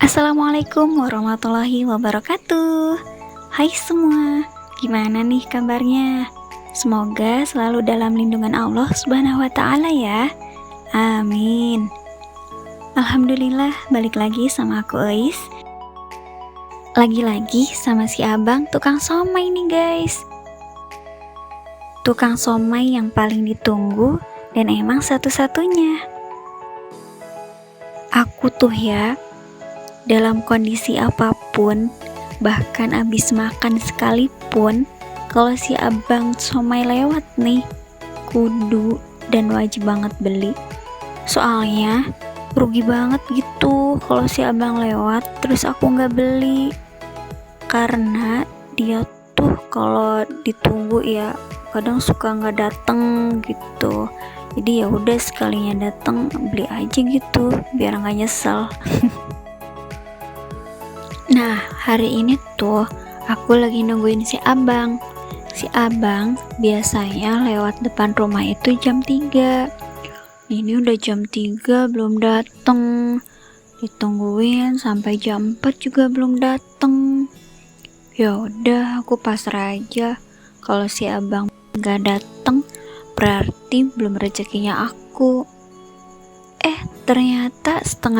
Assalamualaikum warahmatullahi wabarakatuh. Hai semua, gimana nih kabarnya? Semoga selalu dalam lindungan Allah Subhanahu wa Ta'ala ya. Amin. Alhamdulillah, balik lagi sama aku Eis. Lagi-lagi sama si abang tukang somai nih guys. Tukang somai yang paling ditunggu dan emang satu-satunya. Aku tuh ya, dalam kondisi apapun, bahkan abis makan sekalipun, kalau si abang somai lewat nih, kudu dan wajib banget beli. Soalnya rugi banget gitu kalau si abang lewat terus aku nggak beli, karena dia tuh kalau ditunggu ya kadang suka nggak dateng gitu. Jadi ya udah sekalinya dateng beli aja gitu biar nggak nyesel. Nah, hari ini tuh aku lagi nungguin si abang. Si abang biasanya lewat depan rumah itu jam 3. Ini udah jam 3 belum dateng. Ditungguin sampai jam 4 juga belum dateng. Ya udah, aku pasrah aja. Kalau si abang nggak dateng, berarti belum rezekinya aku. Ternyata setengah